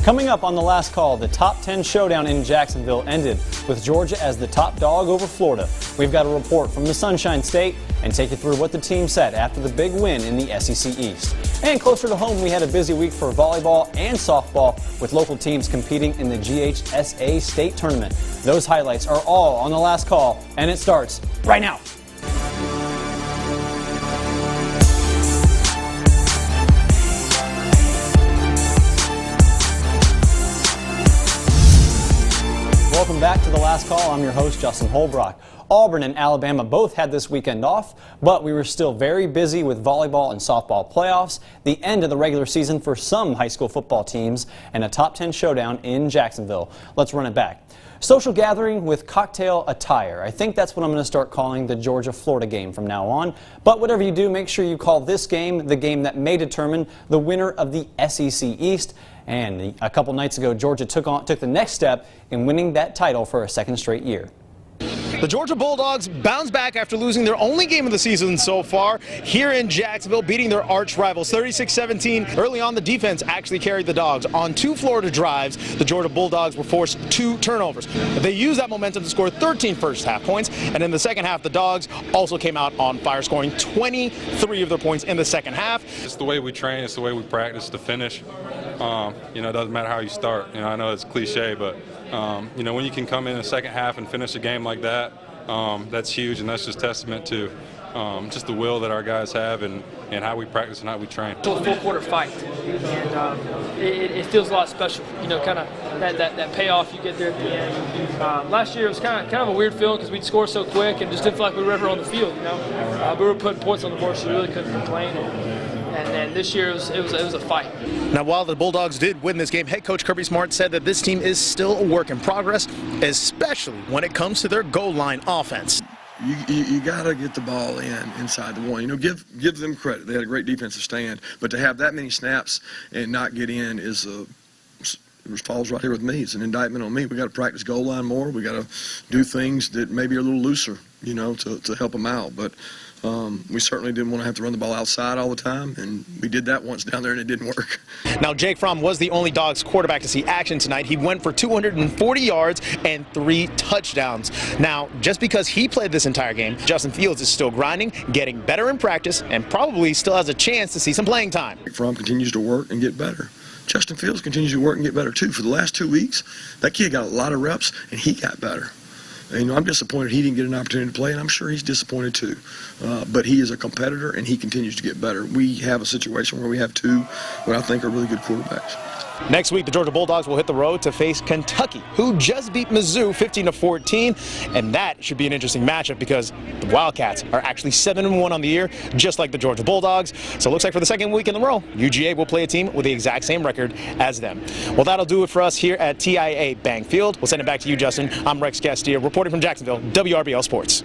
Coming up on the last call, the top 10 showdown in Jacksonville ended with Georgia as the top dog over Florida. We've got a report from the Sunshine State and take you through what the team said after the big win in the SEC East. And closer to home, we had a busy week for volleyball and softball with local teams competing in the GHSA state tournament. Those highlights are all on the last call, and it starts right now. Welcome back to the last call. I'm your host, Justin Holbrook. Auburn and Alabama both had this weekend off, but we were still very busy with volleyball and softball playoffs, the end of the regular season for some high school football teams, and a top 10 showdown in Jacksonville. Let's run it back. Social gathering with cocktail attire. I think that's what I'm going to start calling the Georgia-Florida game from now on. But whatever you do, make sure you call this game the game that may determine the winner of the SEC East. And a couple nights ago, Georgia took the next step in winning that title for a second straight year. The Georgia Bulldogs bounce back after losing their only game of the season so far here in Jacksonville, beating their arch rivals 36-17. Early on, the defense actually carried the Dogs. On 2 Florida drives, the Georgia Bulldogs were forced 2 turnovers. They used that momentum to score 13 first-half points, and in the second half, the Dogs also came out on fire, scoring 23 of their points in the second half. It's the way we train, it's the way we practice to finish. It doesn't matter how you start. I know it's cliche, but when you can come in the second half and finish a game like that, that's huge, and that's just testament to just the will that our guys have and how we practice and how we train. It's a full quarter fight, and it feels a lot special. Kind of that payoff you get there at the end. Last year it was kind of a weird feeling because we'd score so quick and just didn't feel like we were ever on the field. We were putting points on the board, so we really couldn't complain. And this year it was a fight. Now, while the Bulldogs did win this game, head coach Kirby Smart said that this team is still a work in progress, especially when it comes to their goal line offense. You got to get the ball inside the one. Give them credit. They had a great defensive stand, but to have that many snaps and not get in it falls right here with me. It's an indictment on me. We got to practice goal line more. We got to do things that maybe are a little looser, to help them out. But we certainly didn't want to have to run the ball outside all the time, and we did that once down there, and it didn't work. Now, Jake Fromm was the only Dogs quarterback to see action tonight. He went for 240 yards and 3 touchdowns. Now, just because he played this entire game, Justin Fields is still grinding, getting better in practice, and probably still has a chance to see some playing time. Jake Fromm continues to work and get better. Justin Fields continues to work and get better, too. For the last 2 weeks, that kid got a lot of reps, and he got better. I'm disappointed he didn't get an opportunity to play, and I'm sure he's disappointed too. But he is a competitor, and he continues to get better. We have a situation where we have 2 what I think are really good quarterbacks. Next week, the Georgia Bulldogs will hit the road to face Kentucky, who just beat Mizzou 15-14, and that should be an interesting matchup because the Wildcats are actually 7-1 on the year, just like the Georgia Bulldogs. So it looks like for the second week in a row, UGA will play a team with the exact same record as them. Well, that'll do it for us here at TIAA Bank Field. We'll send it back to you, Justin. I'm Rex Castillo, reporting from Jacksonville, WRBL Sports.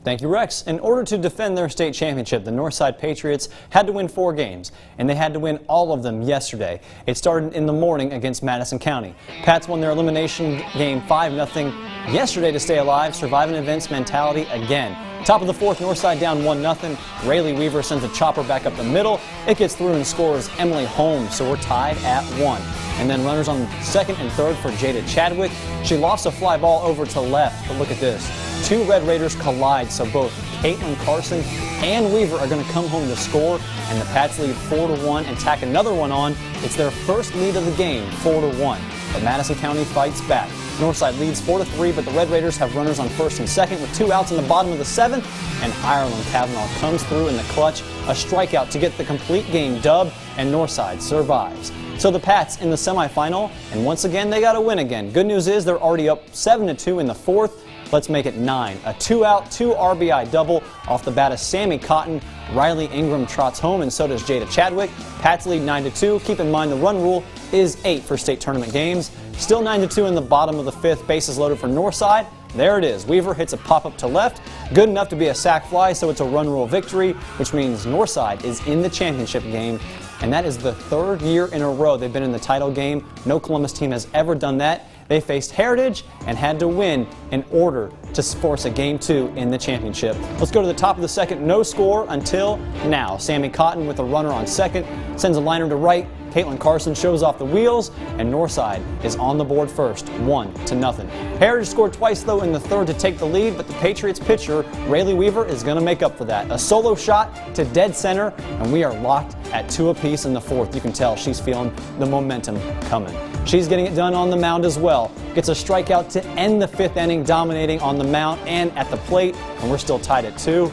Thank you, Rex. In order to defend their state championship, the Northside Patriots had to win 4 games, and they had to win all of them yesterday. It started in the morning against Madison County. Pats won their elimination game 5-0 yesterday to stay alive, surviving events mentality again. Top of the 4th, Northside down 1-0. Rayleigh Weaver sends a chopper back up the middle. It gets through and scores Emily Holmes, so we're tied at 1. And then runners on 2nd and 3rd for Jada Chadwick. She lost a fly ball over to left, but look at this. 2 Red Raiders collide, so both Caitlin Carson and Weaver are going to come home to score, and the Pats lead 4-1 and tack another one on. It's their first lead of the game, 4-1. But Madison County fights back. Northside leads 4-3, but the Red Raiders have runners on 1st and 2nd with 2 outs in the bottom of the 7th, and Ireland Kavanaugh comes through in the clutch, a strikeout to get the complete game dub, and Northside survives. So the Pats in the semifinal, and once again they got to win again. Good news is they're already up 7-2 in the 4th. Let's make it 9. A 2-out, 2 RBI double off the bat of Sammy Cotton. Riley Ingram trots home, and so does Jada Chadwick. Pats lead 9-2. Keep in mind the run rule is 8 for state tournament games. Still 9-2 in the bottom of the 5th. Bases loaded for Northside. There it is. Weaver hits a pop-up to left. Good enough to be a sac fly, so it's a run rule victory, which means Northside is in the championship game. And that is the 3rd year in a row they've been in the title game. No Columbus team has ever done that. They faced Heritage and had to win in order to force a Game 2 in the championship. Let's go to the top of the 2nd. No score until now. Sammy Cotton with a runner on 2nd. Sends a liner to right. Caitlin Carson shows off the wheels, and Northside is on the board first, 1-0. Heritage scored twice, though, in the third to take the lead, but the Patriots pitcher, Rayleigh Weaver, is going to make up for that. A solo shot to dead center, and we are locked at 2 apiece in the fourth. You can tell she's feeling the momentum coming. She's getting it done on the mound as well. Gets a strikeout to end the 5th inning, dominating on the mound and at the plate, and we're still tied at 2.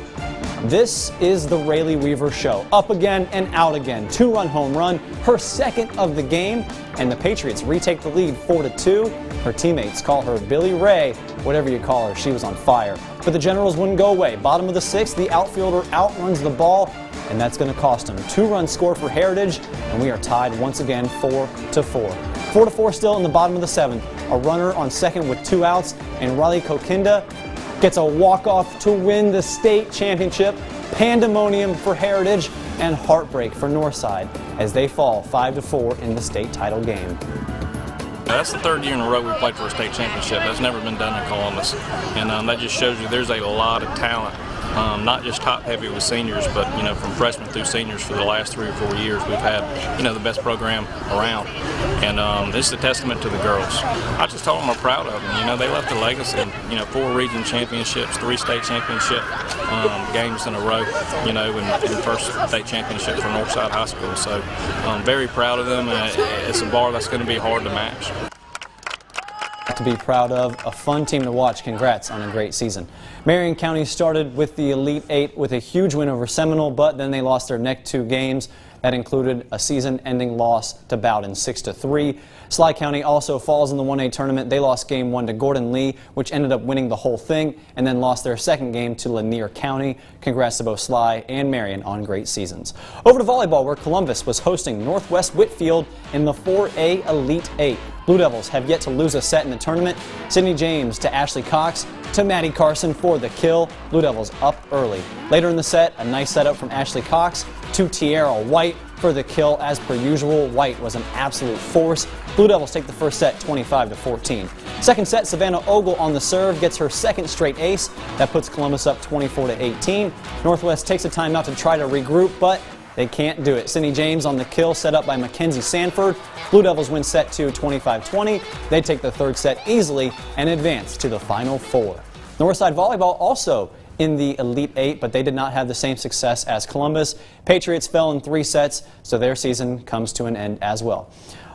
This is the Rayleigh Weaver show. Up again and out again. 2-run home run, her second of the game, and the Patriots retake the lead 4-2. Her teammates call her Billy Ray, whatever you call her, she was on fire. But the Generals wouldn't go away. Bottom of the 6th, the outfielder outruns the ball, and that's going to cost him. 2-run score for Heritage, and we are tied once again 4-4. 4-4 still in the bottom of the 7th. A runner on second with 2 outs, and Riley Kokinda gets a walk-off to win the state championship. Pandemonium for Heritage and heartbreak for Northside as they fall 5-4 in the state title game. That's the 3rd year in a row we played for a state championship. That's never been done in Columbus, and that just shows you there's a lot of talent. Not just top heavy with seniors, but from freshmen through seniors for the last 3 or 4 years we've had the best program around, and this is a testament to the girls. I just told them I'm proud of them. They left a legacy. 4 region championships, 3 state championship games in a row. And the first state championship for Northside High School. So I'm very proud of them. It's a bar that's going to be hard to match. To be proud of, a fun team to watch. Congrats on a great season. Marion County started with the Elite 8 with a huge win over Seminole, but then they lost their next 2 games. That included a season-ending loss to Bowden 6-3. Sly County also falls in the 1A tournament. They lost game 1 to Gordon Lee, which ended up winning the whole thing, and then lost their second game to Lanier County. Congrats to both Sly and Marion on great seasons. Over to volleyball, where Columbus was hosting Northwest Whitfield in the 4A Elite 8. Blue Devils have yet to lose a set in the tournament. Sydney James to Ashley Cox to Maddie Carson for the kill. Blue Devils up early. Later in the set, a nice setup from Ashley Cox to Tiara White for the kill. As per usual, White was an absolute force. Blue Devils take the first set 25-14. Second set, Savannah Ogle on the serve gets her second straight ace. That puts Columbus up 24-18. Northwest takes a timeout to try to regroup, but they can't do it. Sydney James on the kill, set up by Mackenzie Sanford. Blue Devils win set 2, 25-20. They take the third set easily and advance to the Final 4. Northside Volleyball also in the Elite 8, but they did not have the same success as Columbus. Patriots fell in 3 sets, so their season comes to an end as well.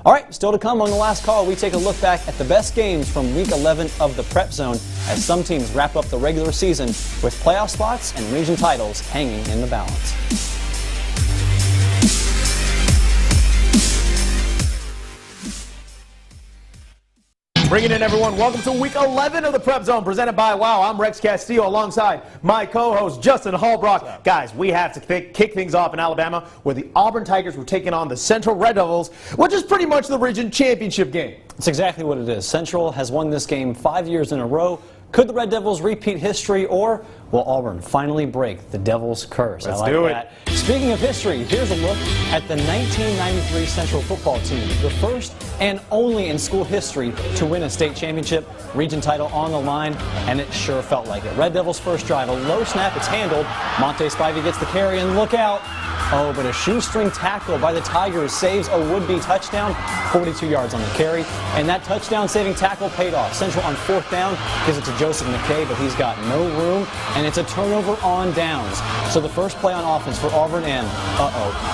All right, still to come on the last call, we take a look back at the best games from Week 11 of the Prep Zone as some teams wrap up the regular season with playoff spots and region titles hanging in the balance. Bring it in, everyone. Welcome to Week 11 of the Prep Zone, presented by WOW. I'm Rex Castillo alongside my co-host, Justin Hallbrook. Guys, we have to kick things off in Alabama, where the Auburn Tigers were taking on the Central Red Devils, which is pretty much the region championship game. It's exactly what it is. Central has won this game 5 years in a row. Could the Red Devils repeat history, or will Auburn finally break the Devil's curse? Let's I like do that. Speaking of history, here's a look at the 1993 Central football team, the first and only in school history to win a state championship, region title on the line, and it sure felt like it. Red Devils' first drive, a low snap, it's handled. Monte Spivey gets the carry, and look out. Oh, but a shoestring tackle by the Tigers saves a would-be touchdown, 42 yards on the carry, and that touchdown-saving tackle paid off. Central on 4th down gives it to Joseph McKay, but he's got no room, and it's a turnover on downs. So the first play on offense for Auburn, and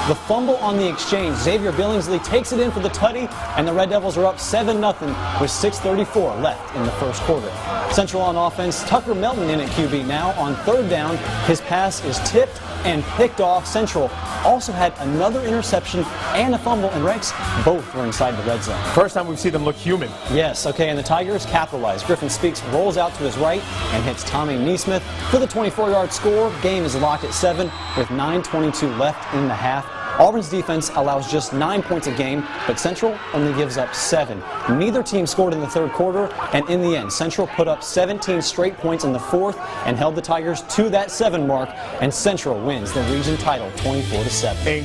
the fumble on the exchange. Xavier Billingsley takes it in for the tutty, and the Red Devils are up 7-0 with 6:34 left in the first quarter. Central on offense, Tucker Melton in at QB now. On 3rd down, his pass is tipped and picked off. Central also had another interception and a fumble, and Rex, both were inside the red zone. First time we've seen them look human. Yes, okay, and the Tigers capitalize. Griffin Speaks rolls out to his right and hits Tommy Neesmith for the 24-yard score. Game is locked at 7 with 9:22 left in the half. Auburn's defense allows just 9 points a game, but Central only gives up 7. Neither team scored in the third quarter, and in the end, Central put up 17 straight points in the fourth and held the Tigers to that 7 mark, and Central wins the region title 24-7.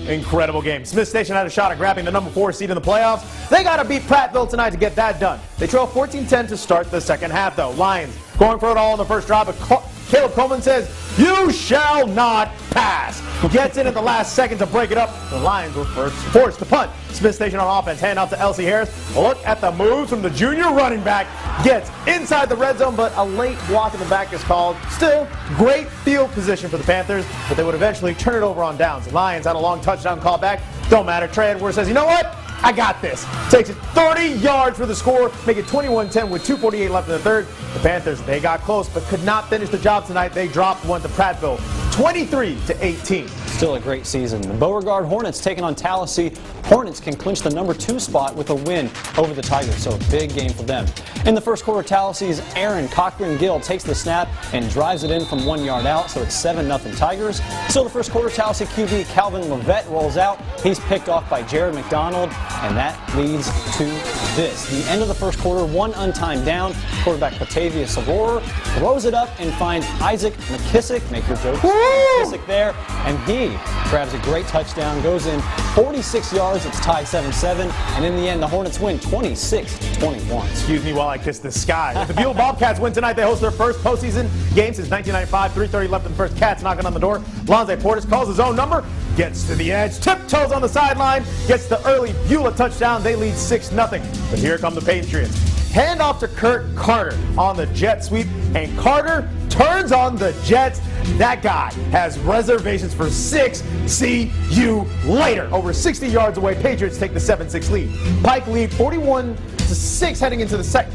Incredible game. Smith Station had a shot at grabbing the number 4 seed in the playoffs. They got to beat Prattville tonight to get that done. They trail 14-10 to start the second half, though. Lions going for it all in the first drive, Caleb Coleman says, "You shall not pass." Gets in at the last second to break it up. The Lions were forced to punt. Smith Station on offense. Hand off to Elsie Harris. Look at the moves from the junior running back. Gets inside the red zone, but a late block in the back is called. Still, great field position for the Panthers, but they would eventually turn it over on downs. The Lions had a long touchdown call back. Don't matter. Trey Edwards says, "You know what? I got this." Takes it 30 yards for the score, make it 21-10 with 2:48 left in the third. The Panthers, they got close but could not finish the job tonight. They dropped one to Prattville, 23-18. Still a great season. The Beauregard Hornets taking on Tallahassee. Hornets can clinch the #2 spot with a win over the Tigers, so a big game for them. In the first quarter, Tallahassee's Aaron Cochran-Gill takes the snap and drives it in from 1 yard out, so it's 7-0 Tigers. Still the first quarter, Tallahassee QB Calvin Levette rolls out. He's picked off by Jared McDonald, and that leads to this. The end of the first quarter, one untimed down. Quarterback Patavius Aurora throws it up and finds Isaac McKissick. Make your joke. McKissick there, and he grabs a great touchdown, goes in 46 yards. It's tied 7-7, and in the end, the Hornets win 26-21. Excuse me while I kiss the sky. If the Buell Bobcats win tonight, they host their first postseason game since 1995. 3:30 left in the first. Cats knocking on the door. Lonze Portis calls his own number, gets to the edge, tiptoes on the sideline, gets the early Beulah touchdown. They lead 6-0. But here come the Patriots. Hand off to Kurt Carter on the jet sweep, and Carter turns on the Jets. That guy has reservations for 6. See you later. Over 60 yards away, Patriots take the 7-6 lead. Pike lead 14-6 heading into the second.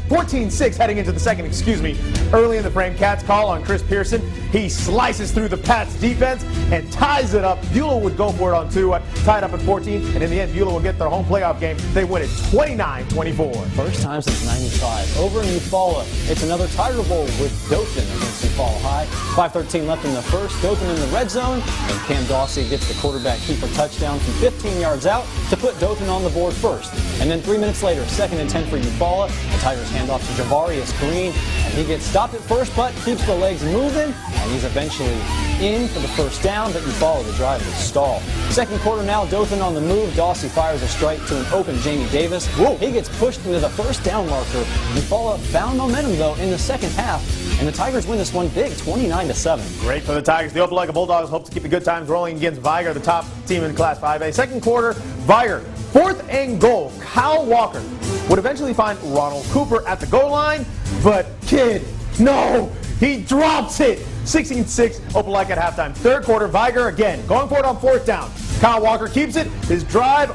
Early in the frame, Cats call on Chris Pearson. He slices through the Pats defense and ties it up. Beulah would go for it on 2, tied up at 14, and in the end, Beulah will get their home playoff game. They win it 29-24. First time since 95. Over in Eufaula, it's another Tiger Bowl with Dothan against Eufaula High. 5:13 left in the first. Dothan in the red zone, and Cam Dawsey gets the quarterback keeper touchdown from 15 yards out to put Dothan on the board first. And then 3 minutes later, 2nd and 10 for Eufaula. The Tigers hand off to Javarius Green, and he gets stopped at first, but keeps the legs moving, and he's eventually in for the first down, but Eufaula, the drive is stalled. Second quarter now, Dothan on the move. Dawsey fires a strike to an open Jamie Davis. Whoa. He gets pushed into the first down marker. Eufaula found momentum, though, in the second half, and the Tigers win this one big, 29-7. Great for the Tigers. The Opelika Bulldogs hope to keep the good times rolling against Viger, the top team in Class 5A. Second quarter, Viger, 4th and goal. Kyle Walker would eventually find Ronald Cooper at the goal line, but no, he drops it. 16-6, Opelika at halftime. Third quarter, Viger again, going for it on 4th down. Kyle Walker keeps it. His drives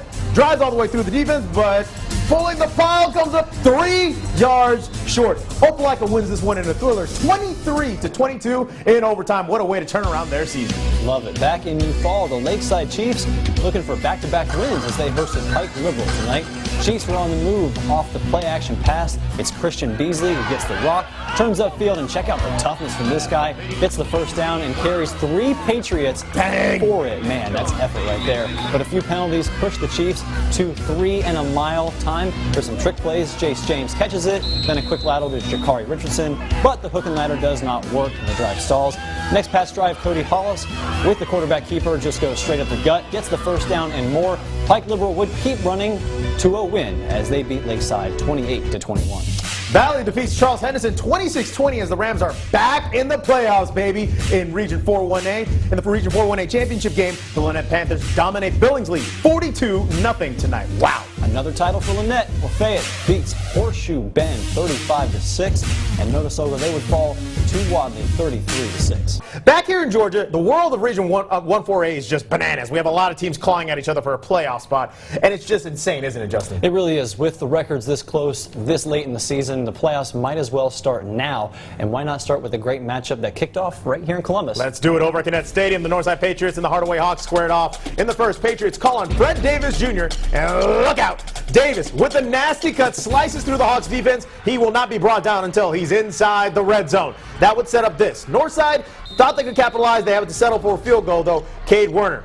all the way through the defense, but pulling the pile comes up 3 yards short. Opelika wins this one in a thriller, 23-22 in overtime. What a way to turn around their season. Love it. Back in Eufaula, the Lakeside Chiefs looking for back-to-back wins as they hosted Pike Liberal tonight. Chiefs were on the move off the play-action pass. It's Christian Beasley who gets the rock, turns upfield, and check out the toughness from this guy. Gets the first down and carries 3 Patriots for it. Man, that's effort right there. But a few penalties push the Chiefs to 3 and a mile time. There's some trick plays. Jace James catches it, then a quick lateral to Jakari Richardson, but the hook and ladder does not work, and the drive stalls. Next pass drive, Cody Hollis with the quarterback keeper just goes straight up the gut, gets the first down and more. Pike Liberal would keep running to a win as they beat Lakeside 28-21. Valley defeats Charles Henderson 26-20 as the Rams are back in the playoffs, baby, in Region 4-1A. In the Region 4-1A championship game, the Lynette Panthers dominate Billingsley 42-0 tonight. Wow. Another title for Lynette. Lafayette beats Horseshoe Bend 35-6, and Notasoga, they would fall to Wadley 33-6. Back here in Georgia, the world of Region 1-4A is just bananas. We have a lot of teams clawing at each other for a playoff spot, and it's just insane, isn't it, Justin? It really is. With the records this close, this late in the season, the playoffs might as well start now, and why not start with a great matchup that kicked off right here in Columbus? Let's do it over at Connect Stadium. The Northside Patriots and the Hardaway Hawks squared off. In the first, Patriots call on Fred Davis Jr., and look out! Davis, with a nasty cut, slices through the Hawks defense. He will not be brought down until he's inside the red zone. That would set up this. Northside thought they could capitalize. They have to settle for a field goal, though. Cade Werner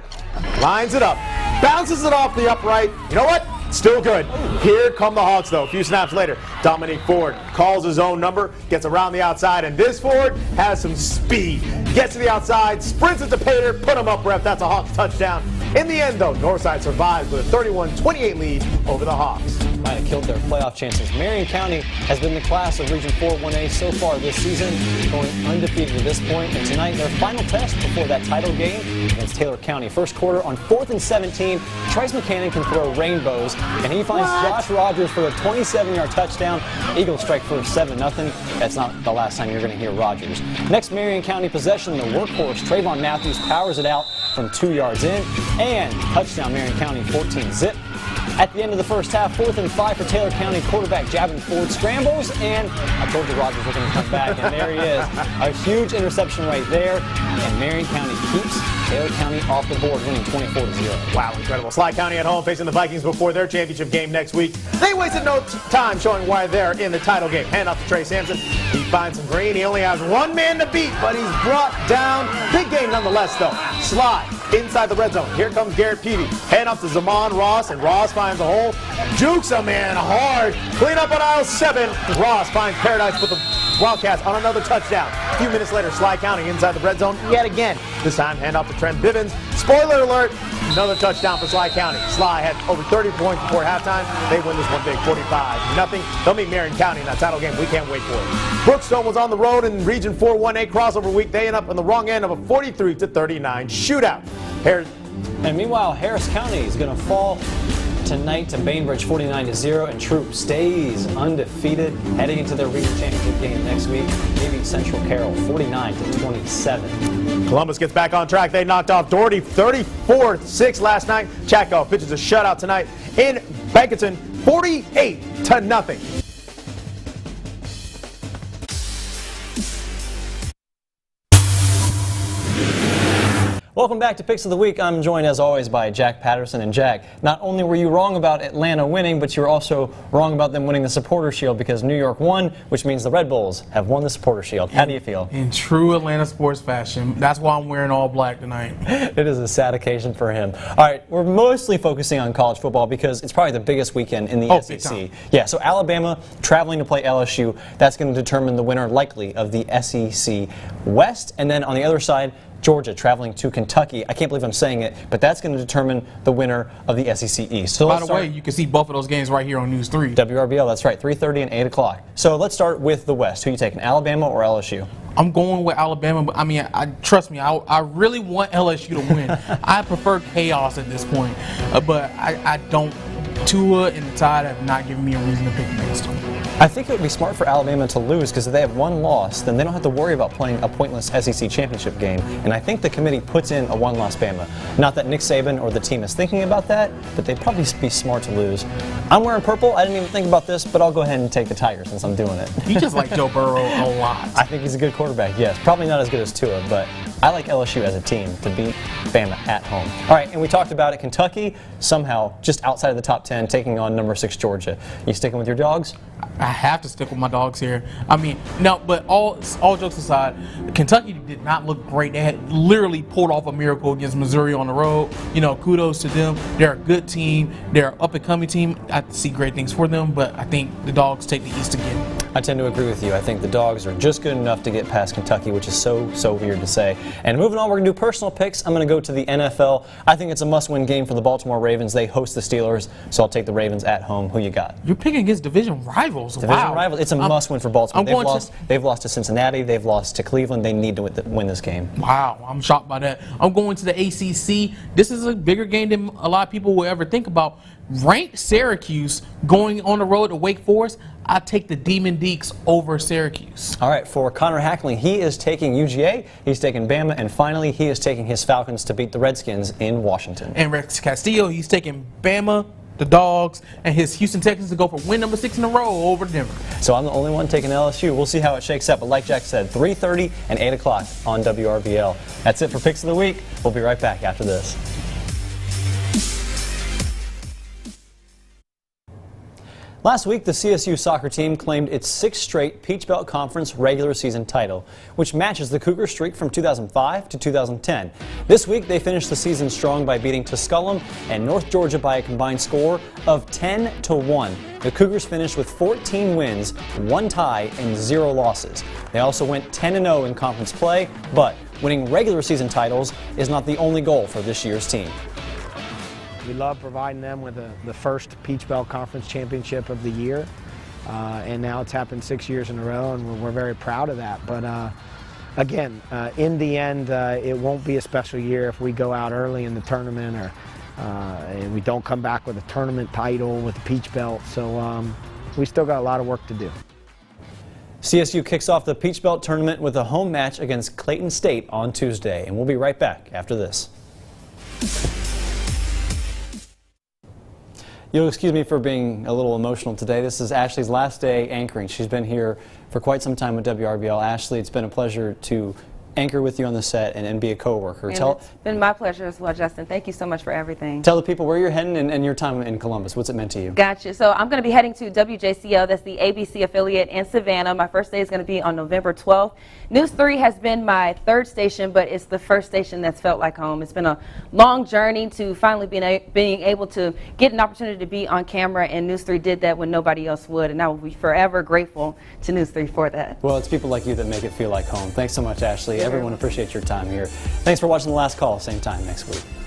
lines it up, bounces it off the upright. You know what? Still good. Here come the Hawks, though. A few snaps later, Dominique Ford calls his own number, gets around the outside, and this Ford has some speed. Gets to the outside, sprints it to Pater, put him up, ref. That's a Hawks touchdown. In the end, though, Northside survives with a 31-28 lead over the Hawks. Might have killed their playoff chances. Marion County has been the class of Region 4 1A so far this season, going undefeated to this point. And tonight, their final test before that title game against Taylor County. First quarter on 4th and 17. Trice McCannon can throw rainbows, and he finds Josh Rogers for a 27-yard touchdown. Eagles strike for 7-0. That's not the last time you're going to hear Rogers. Next Marion County possession, the workhorse Trayvon Matthews powers it out from 2 yards in, and touchdown Marion County 14-zip. At the end of the first half, 4th and 5 for Taylor County. Quarterback Javin Ford scrambles, and I told you Rogers was going to come back, and there he is. A huge interception right there, and Marion County keeps Taylor County off the board, winning 24-0. Wow, incredible. Sly County at home facing the Vikings before their championship game next week. They wasted no time showing why they're in the title game. Hand off to Trey Sampson. He finds some green. He only has one man to beat, but he's brought down. Big game nonetheless, though. Sly inside the red zone. Here comes Garrett Peavy. Hand off to Zaman Ross, and Ross finds a hole. Jukes a man hard. Clean up on aisle 7. Ross finds Paradise with the Wildcats on another touchdown. A few minutes later, Sly County inside the red zone yet again. This time, hand off to Trent Bivens. Spoiler alert, another touchdown for Sly County. Sly had over 30 points before halftime. They win this one big, 45-0. They'll meet Marion County in that title game. We can't wait for it. Brookstone was on the road in Region 4 1A crossover week. They end up on the wrong end of a 43-39 shootout. And meanwhile, Harris County is going to fall tonight to Bainbridge 49-0, and Troop stays undefeated heading into their region championship game next week. Maybe Central Carroll 49-27. Columbus gets back on track. They knocked off Doherty 34-6 last night. Chaco pitches a shutout tonight in Bankerton 48-0. Welcome back to Picks of the Week. I'm joined as always by Jack Patterson. And Jack, not only were you wrong about Atlanta winning, but you were also wrong about them winning the Supporter Shield, because New York won, which means the Red Bulls have won the Supporter Shield. How do you feel? In true Atlanta sports fashion. That's why I'm wearing all black tonight. It is a sad occasion for him. All right, we're mostly focusing on college football because it's probably the biggest weekend in the SEC. Yeah, so Alabama traveling to play LSU. That's going to determine the winner likely of the SEC West. And then on the other side, Georgia traveling to Kentucky. I can't believe I'm saying it, but that's going to determine the winner of the SEC East. So by the way, you can see both of those games right here on News 3. WRBL, that's right, 3:30 and 8 o'clock. So let's start with the West. Who are you taking, Alabama or LSU? I'm going with Alabama, but I mean, trust me, I really want LSU to win. I prefer chaos at this point, but I don't. Tua and the Tide have not given me a reason to pick against them. I think it would be smart for Alabama to lose, because if they have one loss, then they don't have to worry about playing a pointless SEC championship game. And I think the committee puts in a one-loss Bama. Not that Nick Saban or the team is thinking about that, but they'd probably be smart to lose. I'm wearing purple. I didn't even think about this, but I'll go ahead and take the Tigers since I'm doing it. You just like Joe Burrow a lot. I think he's a good quarterback, yes. Probably not as good as Tua, but I like LSU as a team to beat Bama at home. All right, and we talked about it. Kentucky, somehow just outside of the top 10, taking on number 6 Georgia. You sticking with your dogs? I have to stick with my dogs here. I mean, no, but all jokes aside, Kentucky did not look great. They had literally pulled off a miracle against Missouri on the road. You know, kudos to them. They're a good team. They're an up-and-coming team. I see great things for them, but I think the dogs take the East again. I tend to agree with you. I think the dogs are just good enough to get past Kentucky, which is so weird to say. And moving on, we're going to do personal picks. I'm going to go to the NFL. I think it's a must-win game for the Baltimore Ravens. They host the Steelers, so I'll take the Ravens at home. Who you got? You're picking against division rivals. Division rivals. It's a must-win for Baltimore. They've lost to Cincinnati. They've lost to Cleveland. They need to win this game. Wow, I'm shocked by that. I'm going to the ACC. This is a bigger game than a lot of people will ever think about. Ranked Syracuse going on the road to Wake Forest. I take the Demon Deacs over Syracuse. All right, for Connor Hackling, he is taking UGA, he's taking Bama, and finally he is taking his Falcons to beat the Redskins in Washington. And Rex Castillo, he's taking Bama, the Dogs, and his Houston Texans to go for win number 6 in a row over Denver. So I'm the only one taking LSU. We'll see how it shakes out, but like Jack said, 3:30 and 8 o'clock on WRBL. That's it for Picks of the Week. We'll be right back after this. Last week, the CSU soccer team claimed its 6th straight Peach Belt Conference regular season title, which matches the Cougar streak from 2005 to 2010. This week, they finished the season strong by beating Tusculum and North Georgia by a combined score of 10-1. The Cougars finished with 14 wins, 1 tie, and 0 losses. They also went 10-0 in conference play, but winning regular season titles is not the only goal for this year's team. We love providing them with the first Peach Belt Conference Championship of the year. And now it's happened 6 years in a row, and we're very proud of that. But again, in the end, it won't be a special year if we go out early in the tournament or and we don't come back with a tournament title with the Peach Belt. So we still got a lot of work to do. CSU kicks off the Peach Belt tournament with a home match against Clayton State on Tuesday, and we'll be right back after this. You'll excuse me for being a little emotional today. This is Ashley's last day anchoring. She's been here for quite some time with WRBL. Ashley, it's been a pleasure to anchor with you on the set and be a co-worker. It's been my pleasure as well, Justin. Thank you so much for everything. Tell the people where you're heading and your time in Columbus. What's it meant to you? Gotcha. So I'm going to be heading to WJCO. That's the ABC affiliate in Savannah. My first day is going to be on November 12th. News 3 has been my third station, but it's the first station that's felt like home. It's been a long journey to finally being able to get an opportunity to be on camera, and News 3 did that when nobody else would, and I will be forever grateful to News 3 for that. Well, it's people like you that make it feel like home. Thanks so much, Ashley. Everyone appreciates your time here. Thanks for watching The Last Call. Same time next week.